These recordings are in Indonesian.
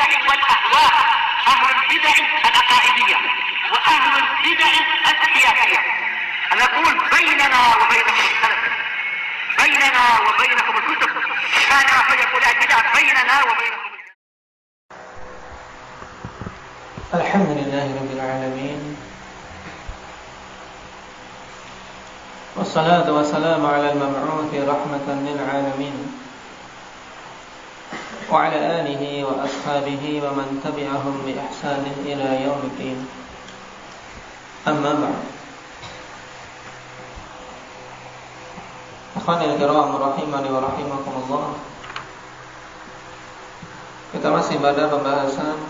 البدع والأهواء، أهل البدع العقائدية وأهل البدع السياسية. نقول بيننا وبينكم السلف، بيننا وبينكم الكتب، كان فيقول البدع بيننا وبينكم. الحمد لله رب العالمين، والصلاة والسلام على المبعوث رحمة للعالمين وعلى آله وأصحابه ومن تبعهم بإحسان إلى يوم الدين. أما بعد، Akhwani al-kiram rahimani wa rahimakumullah. Kita masih pada pembahasan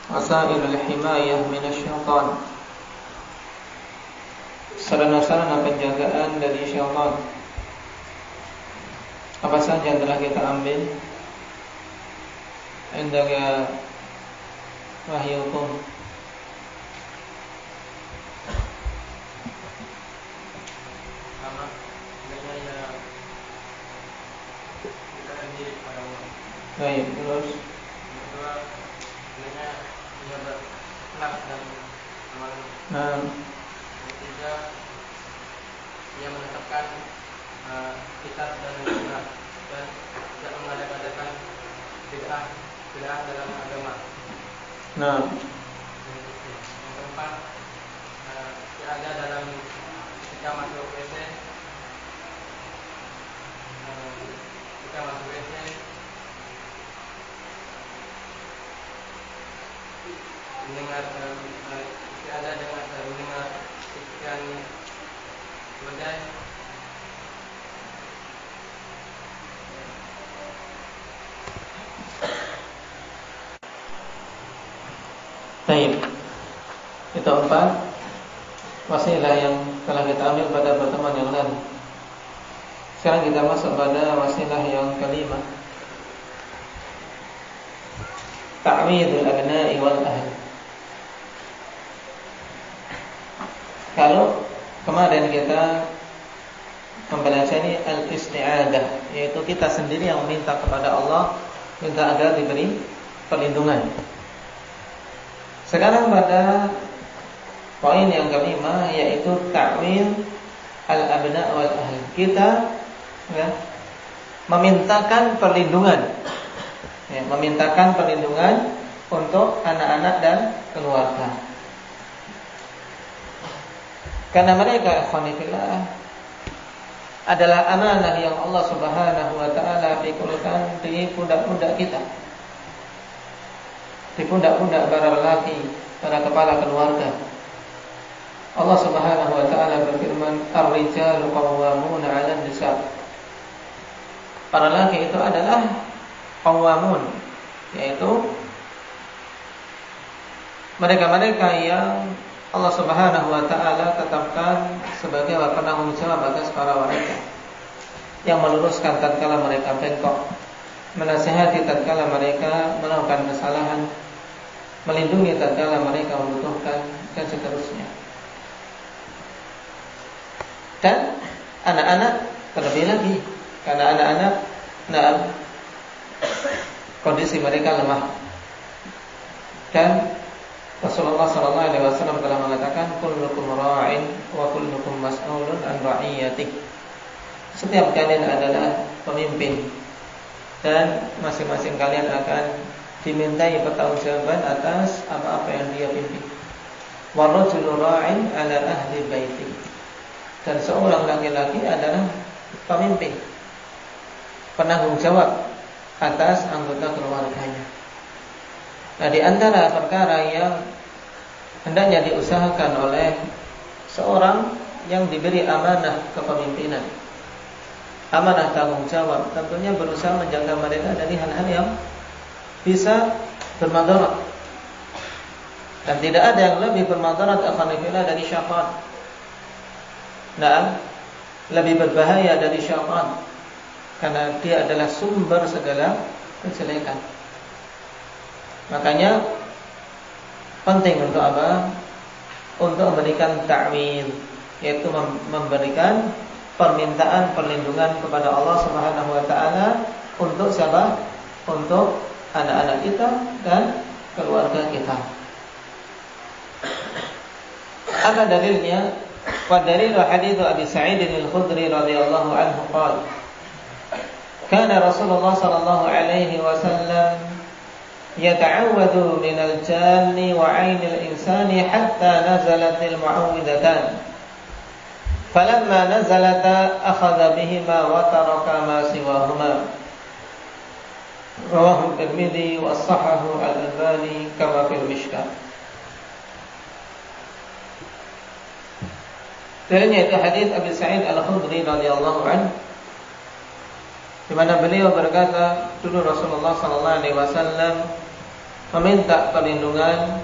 wasailul himayah minasyaitan, sarana-sarana penjagaan dari syaitan. Apa saja yang telah kita ambil indaka wahyukum. Baik, terus kedua, sebenarnya ia berikhlas dan amal. Ketiga, ia menetapkan kitab dan sunnah dan tidak mengadakan bid'ah dalam agama. Yang keempat, ada dalam ketika masuk WC, mendengar ada dengan mendengar sekian kemudian baik. Itu empat wasilah yang telah kita ambil pada pertemuan yang lalu. Sekarang kita masuk pada wasilah yang kelima, ta'widul abna'i wal ahl. Kalau kemarin kita mempelajari al-isti'adah, yaitu kita sendiri yang meminta kepada Allah, minta agar diberi perlindungan. Sekarang pada poin yang kelima, yaitu ta'wil al-abna' wal ahl. Kita memintakan perlindungan, memintakan perlindungan untuk anak-anak dan keluarga. Karena mereka ikhwanillah adalah amanah yang Allah Subhanahu wa taala pikulkan di pundak-pundak kita, di pundak-pundak para lelaki, para kepala keluarga. Allah Subhanahu wa taala berfirman, "Ar-rijalu qawwamuna 'alan nisa." Para lelaki itu adalah qawwamun, yaitu mereka-mereka yang Allah Subhanahu wa taala tetapkan sebagai penanggung jawab atas para wanita, yang meluruskan tatkala mereka bengkok, menasihati tatkala mereka melakukan kesalahan, melindungi tatkala mereka membutuhkan, dan seterusnya. Dan anak-anak terlebih lagi, karena anak-anak kondisi mereka lemah. Dan Rasulullah SAW telah mengatakan, kullukum ra'in wa kullukum mas'ulun an ra'iyatih. Setiap kalian adalah pemimpin, dan masing-masing kalian akan dimintai pertanggungjawaban atas apa-apa yang dia pimpin. Wa rajulu ra'in ala ahli baiti. Dan seorang laki-laki adalah pemimpin, penanggung jawab atas anggota keluarganya. Nah, di antara perkara yang hendaknya diusahakan oleh seorang yang diberi amanah kepemimpinan, amanah tanggung jawab, tentunya berusaha menjaga mereka dari hal-hal yang bisa bermadarat. Dan tidak ada yang lebih bermadarat akhwanillah dari syaitan. Nah, lebih berbahaya dari syaitan, karena dia adalah sumber segala kejelekan. Makanya penting untuk apa? Untuk memberikan ta'wil, yaitu memberikan permintaan perlindungan kepada Allah Subhanahu wa taala untuk siapa? Untuk anak-anak kita dan keluarga kita. Apa dalilnya? Wa dalilu hadits Abi Sa'id al-Khudri radhiyallahu anhu qala kana Rasulullah sallallahu alaihi wasallam yata'awwadhu min al-janni wa 'ainil insani hatta nazalat al-mu'awwidatan falamma nazalata akhadha bihima wa taraka ma siwahuma. Rawahu Tirmidzi wa sahhahu al-Albani kama fil Mishkat. Dalilnya itu hadis Abi Sa'id al-Khudri radhiyallahu anhu, di mana beliau berkata, dulu Rasulullah sallallahu alaihi wasallam meminta perlindungan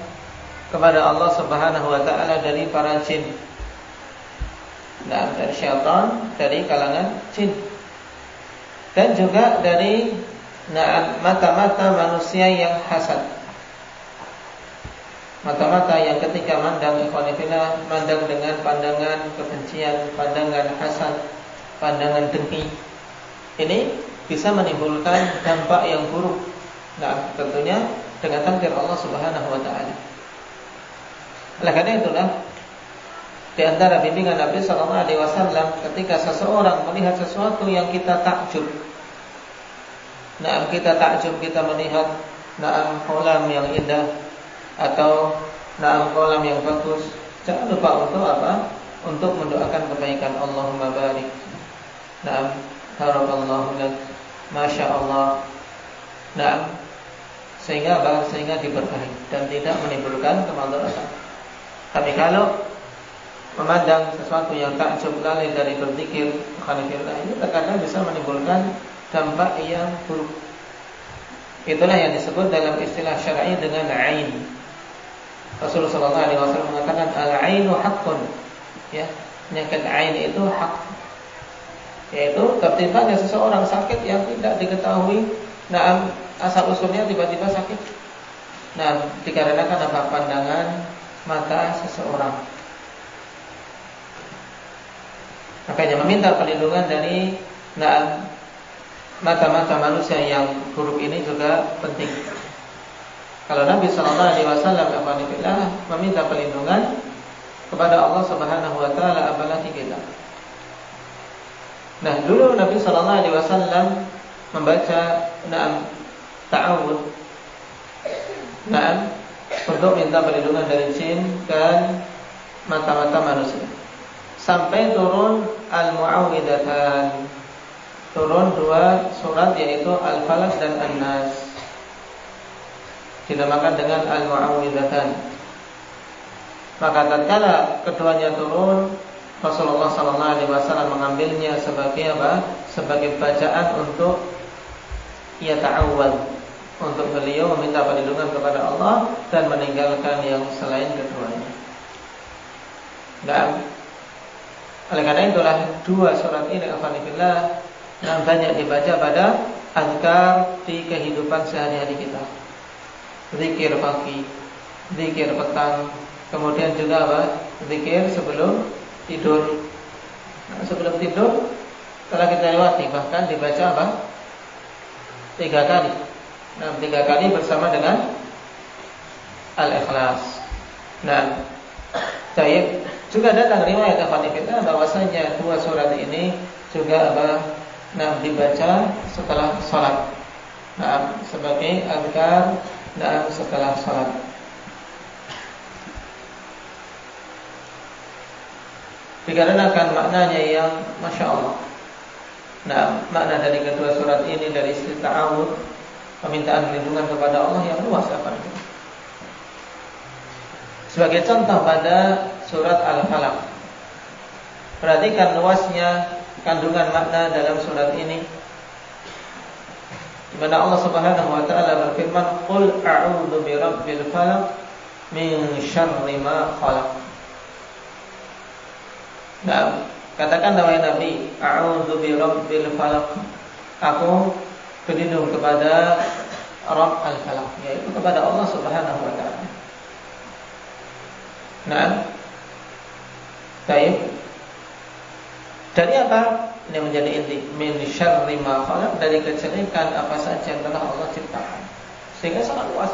kepada Allah Subhanahu wa taala dari para jin. Nah, dari syaitan, dari kalangan jin. Dan juga dari mata-mata manusia yang hasad. Mata-mata yang ketika mandang ikhwanifillah, mandang dengan pandangan kebencian, pandangan hasad, pandangan dengki. Ini bisa menimbulkan dampak yang buruk. Nah, tentunya dengan takdir Allah Subhanahu wa taala. Oleh karena itulah, di antara bimbingan Nabi sallallahu alaihi wasallam ketika seseorang melihat sesuatu yang kita takjub. Nah, kita takjub, kita melihat kolam yang indah atau kolam yang bagus, jangan lupa untuk apa? Untuk mendoakan kebaikan. Allahumma barik. Harakallahu lak. Masya Allah. Sehingga apa? Sehingga diberkahi dan tidak menimbulkan kemadaratan. Tapi kalau memandang sesuatu yang takjub, lalai dari berzikir, ini terkadang bisa menimbulkan dampak yang buruk. Itulah yang disebut dalam istilah syar'i dengan ain. Rasulullah sallallahu alaihi wasallam mengatakan al-ainu haqqun. Ya, penyakit ain itu hak. Yaitu tertimpa seseorang sakit yang tidak diketahui asal usulnya, tiba-tiba sakit. Dikarenakan apa? Pandangan mata seseorang. Makanya meminta perlindungan dari mata-mata manusia yang buruk ini juga penting. Kalau Nabi sallallahu alaihi wasallam meminta perlindungan kepada Allah Subhanahu wa taala, apalagi kita. Dulu Nabi sallallahu alaihi wasallam membaca ta'awudz untuk minta perlindungan dari jin dan mata-mata manusia. Sampai turun al-mu'awwidatan. Turun 2 surat, yaitu Al-Falaq dan An-Nas, dinamakan dengan Al-Mu'awwidatan. Maka tatkala keduanya turun, Rasulullah sallallahu alaihi wasallam mengambilnya sebagai apa? Sebagai bacaan untuk ta'awudz, untuk beliau meminta perlindungan kepada Allah dan meninggalkan yang selain keduanya. Oleh karena itulah 2 surat ini alhamdulillah banyak dibaca pada azkar di kehidupan sehari-hari kita. Zikir pagi, zikir petang, kemudian juga apa? Zikir sebelum tidur. Sebelum tidur telah kita lewati, bahkan dibaca apa? 3 kali. 3 kali bersama dengan Al-Ikhlas. Juga datang riwayat Al-Fatihah bahwasanya 2 surat ini juga apa? Dibaca setelah salat. Sebagai azkar setelah salat. Dikarenakan maknanya yang Masya Allah. Makna dari kedua surat ini, dari istilah ta'awudz, permintaan perlindungan kepada Allah, yang luas apa itu. Sebagai contoh pada surat Al-Falaq, perhatikan luasnya kandungan makna dalam surat ini, di mana Allah Subhanahu wa taala berfirman, "Qul a'udzu birabbil falaq min syarri ma khalaq." Katakan wahai Nabi, a'udzu birabbil falaq. Aku berlindung kepada Rabb al-Falaq, yaitu kepada Allah Subhanahu wa taala. Baik. Dari apa? Ini menjadi inti. Min syarri ma khalaq, dari kejelekan apa saja yang telah Allah ciptakan. sehingga sangat luas.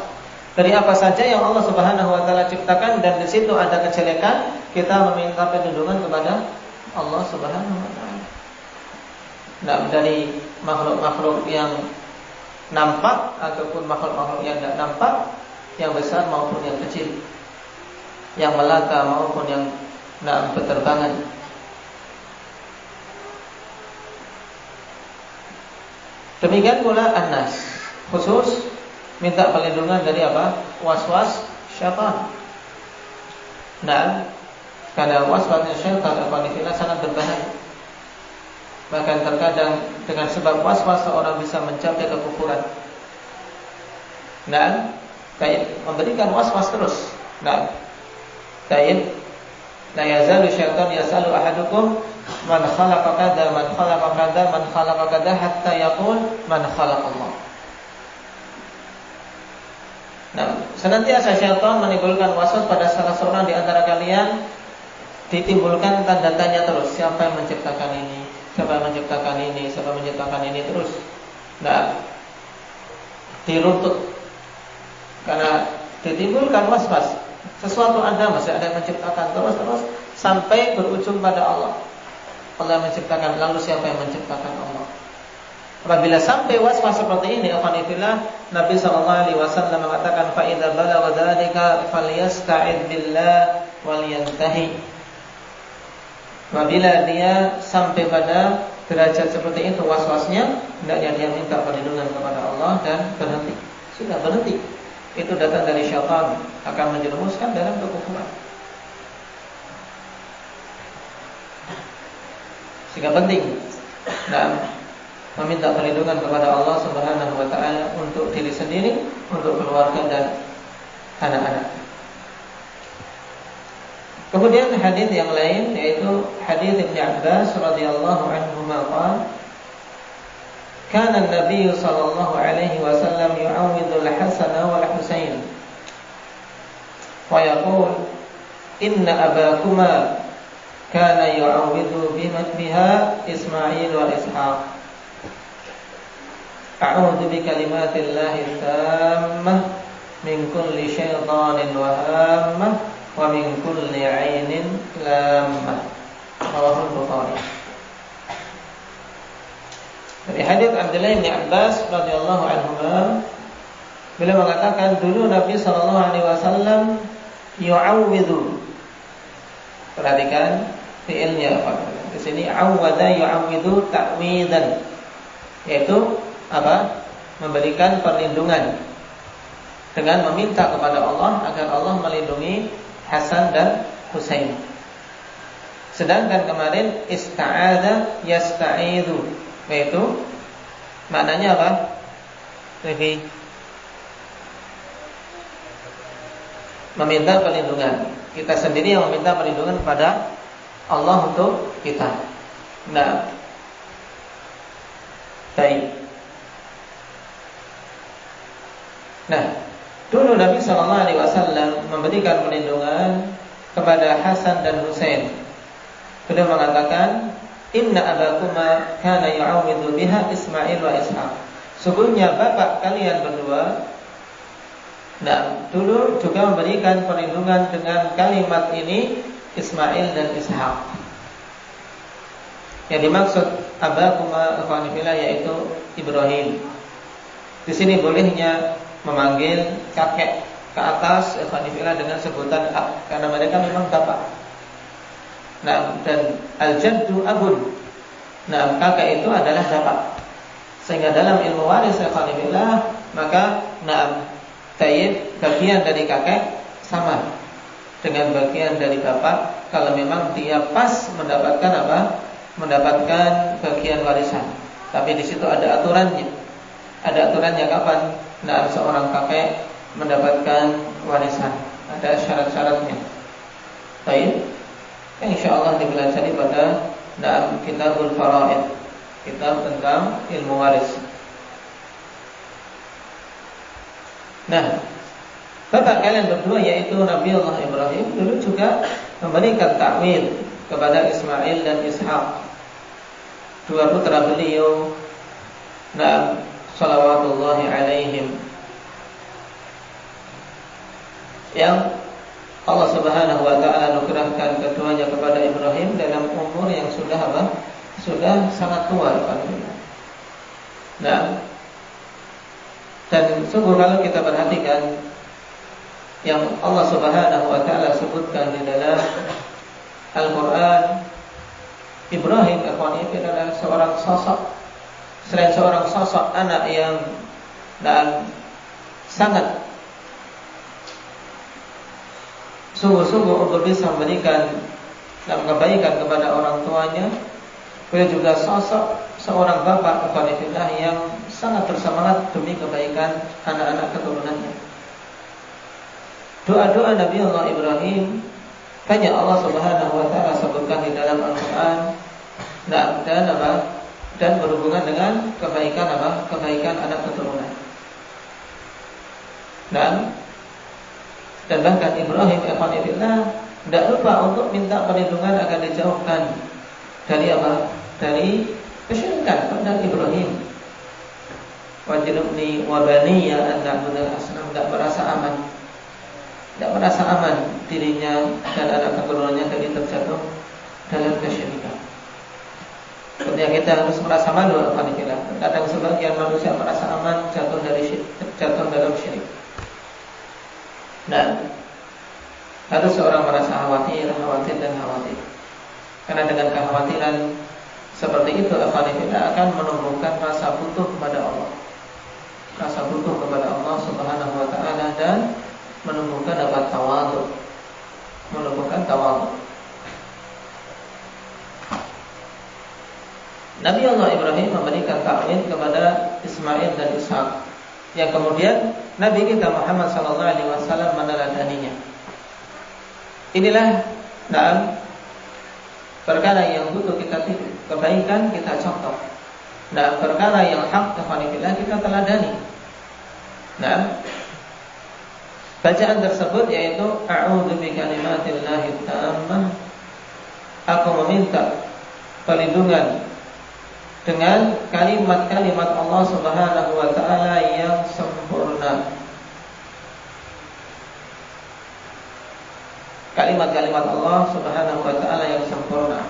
Dari apa saja yang Allah Subhanahu wa taala ciptakan dan di situ ada kejelekan, kita meminta perlindungan kepada Allah Subhanahu wa taala. Nah, dari makhluk-makhluk yang nampak ataupun makhluk-makhluk yang tidak nampak, yang besar maupun yang kecil, yang melata maupun yang berterbangan. Demikian pula an-nas, khusus minta perlindungan dari apa? Was-was syaitan. Nah, karena was-wasnya syaitan sangat berbahaya. Bahkan terkadang dengan sebab was-was seorang bisa mencapai kekufuran. Nah, kayak memberikan was-was terus. Nah, kayak la yazalu syaitan yasalu ahadukum man khalaqa kada man khalaqa kada man khalaqa kada hatta yaqul man khalaqallah. Nah, senantiasa syaitan menimbulkan waswas pada salah seorang di antara kalian, ditimbulkan tanda tanya terus, siapa yang menciptakan ini, siapa yang menciptakan ini, siapa yang menciptakan ini terus. Nah, diruntut karena ditimbulkan waswas. Sesuatu masih ada yang menciptakan terus sampai berujung pada Allah. Allah menciptakan, lalu siapa yang menciptakan Allah? Apabila sampai waswas seperti ini, alhamdulillah, Nabi SAW mengatakan, fa idza balagha dzalika falyasta'id billah wal yantahi. Apabila dia sampai pada derajat seperti itu waswasnya, hendaknya dia minta perlindungan kepada Allah dan berhenti. Sudah berhenti. Itu datang dari syaitan, akan menjerumuskan dalam kekufuran. Sehingga penting meminta perlindungan kepada Allah Subhanahu wa taala untuk diri sendiri, untuk keluarga dan anak-anak. Kemudian hadis yang lain yaitu hadis Ibnu Abbas radhiyallahu anhu qala kana an-nabiy sallallahu alaihi wasallam yu'awwidhu al-Hasan wal Husain wa yaqul inna abakuma kana yu'awwidhu biha Ismail wa Ishaq. A'udzu bikalimatillahi tammah min kulli syaitanin wahammah wa min kulli 'ainin lammah. Rawahul Bukhari. Dari hadis Abdullah bin Abbas radhiyallahu anhu, beliau mengatakan dulu Nabi sallallahu alaihi wasallam yu'awwidhu. Perhatikan fi'ilnya apa? Di sini awwada yu'awwidhu ta'widan, yaitu apa? Memberikan perlindungan dengan meminta kepada Allah agar Allah melindungi Hasan dan Husain. Sedangkan kemarin ista'adha yasta'idhu, yaitu maknanya apa? Lebih meminta perlindungan. Kita sendiri yang meminta perlindungan kepada Allah untuk kita. Nah, baik. Nah, dulu Nabi SAW memberikan perlindungan kepada Hasan dan Husain. Beliau mengatakan, inna abakuma kana yu'awwidhu biha Ismail wa Ishaq. Sungguhnya bapak kalian berdua, dulu juga memberikan perlindungan dengan kalimat ini Ismail dan Ishaq. Yang dimaksud abakuma ikhwanifillah yaitu Ibrahim. Di sini bolehnya memanggil kakek ke atas ikhwanifillah dengan sebutan ab, karena mereka memang bapak. Dan al-jaddu abun. Kakek itu adalah bapak. Sehingga dalam ilmu waris ikhwanifillah, maka bagian dari kakek sama dengan bagian dari bapak kalau memang dia pas mendapatkan apa? Mendapatkan bagian warisan. Tapi di situ ada aturannya. Ada aturannya kapan seorang kakek mendapatkan warisan. Ada syarat-syaratnya. Baik. Yang insyaallah dipelajari pada Kitabul Faraid, kitab tentang ilmu waris. Bapak kalian berdua yaitu Nabi Allah Ibrahim dulu juga memberikan takwil kepada Ismail dan Ishaq, dua putra beliau, salawatullahi alaihim. yang Allah Subhanahu wa taala anugerahkan keduanya kepada Ibrahim dalam umur yang sudah apa? Sudah sangat tua. Nah, dan sungguh kalau kita perhatikan yang Allah Subhanahu wa taala sebutkan di dalam Al-Qur'an, Ibrahim adalah seorang sosok, selain seorang sosok anak yang dan sangat sungguh-sungguh untuk bisa memberikan kebaikan kepada orang tuanya, beliau juga sosok seorang bapak ikhwanillah yang sangat bersemangat demi kebaikan anak-anak keturunannya. Doa-doa Nabi Allah Ibrahim banyak Allah Subhanahu wa taala sebutkan di dalam Al-Qur'an. Dan berhubungan dengan kebaikan kebaikan anak keturunan. Dan bahkan Ibrahim tidak lupa untuk minta perlindungan agar dijauhkan dari dari kesyirikan pada Ibrahim. Wajibni wa baniya an na'budal asnam. Tidak merasa aman dirinya dan anak keturunannya dari terjatuh dalam kesyirikan. Kemudian kita harus merasa malu alhamdulillah. Kadang sebagian manusia merasa aman jatuh dalam syirik. Dan harus seorang merasa khawatir. Karena dengan kekhawatiran seperti itu alhamdulillah akan menumbuhkan rasa butuh kepada Allah. Rasa butuh kepada Allah Subhanahu wa taala dan menumbuhkan tawadhu. Nabi Allah Ibrahim memberikan ta'wid kepada Ismail dan Ishak, yang kemudian Nabi kita Muhammad sallallahu alaihi wasallam meneladaninya. Inilah perkara yang butuh kita tiru, kebaikan kita contoh. Perkara yang hak kefanillah kita teladani. Bacaan tersebut yaitu a'udzu bikalimatillahi tammah. Aku meminta perlindungan dengan kalimat-kalimat Allah Subhanahu wa taala yang sempurna. Kalimat-kalimat Allah Subhanahu wa taala yang sempurna.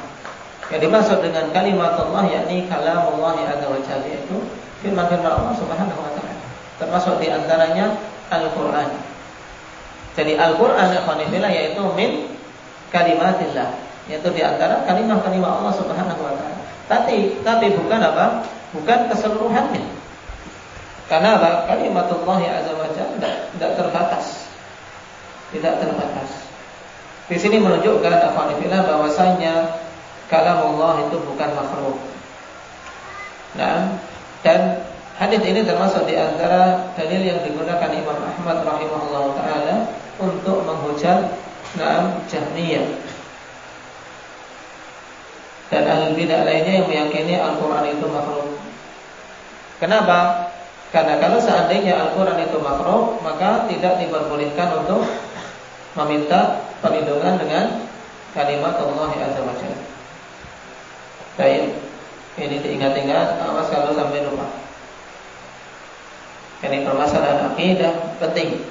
Yang dimaksud dengan kalimat Allah yakni kalamullah azza wa jalla, yaitu firman-firman Allah Subhanahu wa taala. Termasuk di antaranya Al-Qur'an. Jadi Al-Qur'an yaitu min kalimatillah, yaitu di antara kalimat-kalimat Allah Subhanahu wa taala. Tapi bukan bukan keseluruhannya. Karena kalimatullah azza wa jalla tidak terbatas. Di sini menunjukkan bahwasanya kalamullah itu bukan makhluk. Dan hadis ini termasuk di antara dalil yang digunakan Imam Ahmad rahimahullah taala untuk menghujat Jahmiyah dan ahli bidah lainnya yang meyakini Al-Quran itu makhluk. Kenapa? Karena kalau seandainya Al-Quran itu makhluk, maka tidak diperbolehkan untuk meminta perlindungan dengan kalimat Allah azza wa jalla. Baik, ini diingat-ingat, awas kalau sampai lupa. Ini permasalahan akidah penting.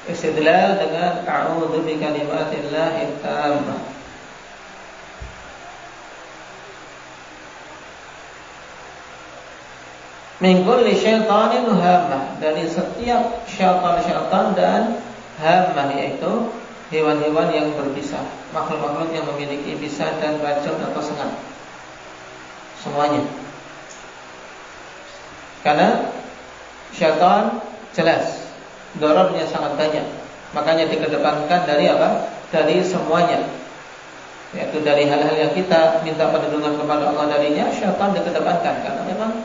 Istidlal dengan a'udzu bikalimatillahi tammah. Min kulli syaitanin hammah, dari setiap syaitan dan hammah, yaitu hewan-hewan yang berbisa, makhluk-makhluk yang memiliki bisa dan racun atau sengat, semuanya. Karena syaitan jelas dorornya sangat banyak, makanya dikedepankan dari dari semuanya, yaitu dari hal-hal yang kita minta perlindungan kepada Allah darinya, syaitan dikedepankan karena memang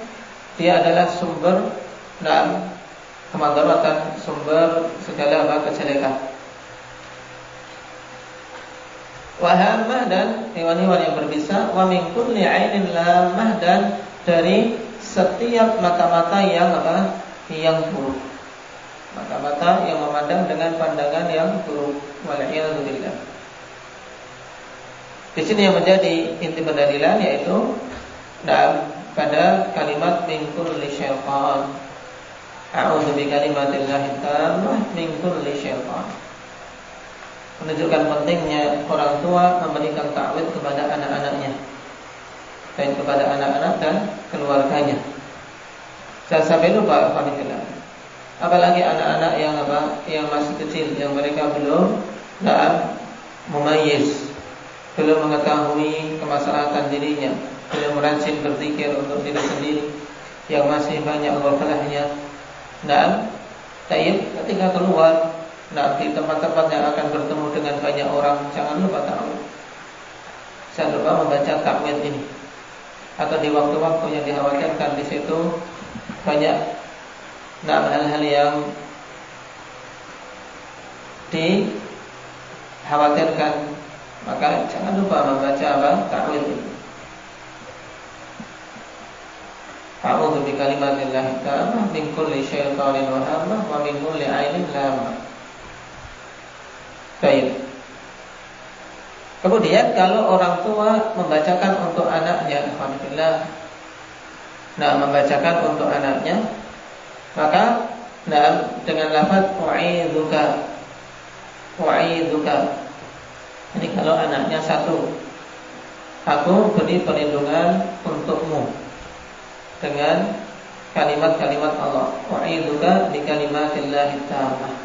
dia adalah sumber kemadaratan, sumber segala kejelekan. Wahamah, dan hewan-hewan yang berbisa. Wa min kulli 'ainin lamah, dan dari setiap mata-mata yang yang buruk, mata-mata yang memandang dengan pandangan yang buruk. Wal'iyadu billah. Di sini yang menjadi inti pendalilan yaitu pada kalimat min kulli syaitan, A'udzu bikalimatillahi tammah min kulli syaitan. Menunjukkan pentingnya orang tua memberikan ta'widz kepada anak-anaknya, dan kepada anak-anak dan keluarganya. Jangan sampai lupa, apalagi anak-anak yang masih kecil, yang mereka belum memayyiz, belum mengetahui kemaslahatan dirinya, belum rajin berzikir untuk diri sendiri, yang masih banyak ghaflahnya. Ketika keluar, di tempat-tempat yang akan bertemu dengan banyak orang, jangan lupa ta'awudz. Jangan lupa membaca ta'widz ini. Atau di waktu-waktu yang dikhawatirkan di situ banyak hal-hal yang dikhawatirkan, maka jangan lupa membaca ta'widz ini. A'udzu bikalimatillahi tammah min kulli syaitanin wa hammah wa min kulli 'ainin lamah. Baik. Kemudian kalau orang tua membacakan untuk anaknya, alhamdulillah, membacakan untuk anaknya, maka dengan lafaz u'idzuka. Ini kalau anaknya satu, aku beri perlindungan untukmu dengan kalimat-kalimat Allah. U'idzuka bi kalimatillahi tammah.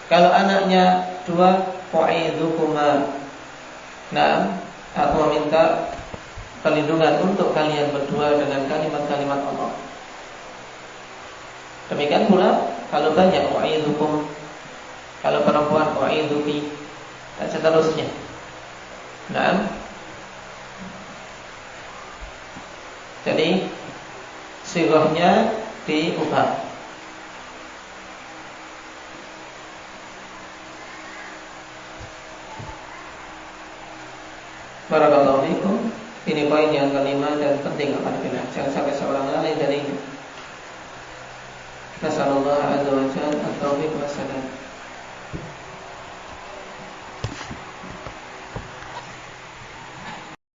Kalau anaknya dua, u'idzukuma. Aku meminta perlindungan untuk kalian berdua dengan kalimat-kalimat Allah. Demikian pula kalau banyak, u'idzukum. Kalau perempuan, u'idzuki, dan seterusnya. Jadi sighahnya diubah. Barakallahu fikum. Ini poin yang kelima dan penting, alhamdulillah. Jangan sampai seorang lalai darinya. Nasallallahu azza wa jalla at-taufiq wa salam.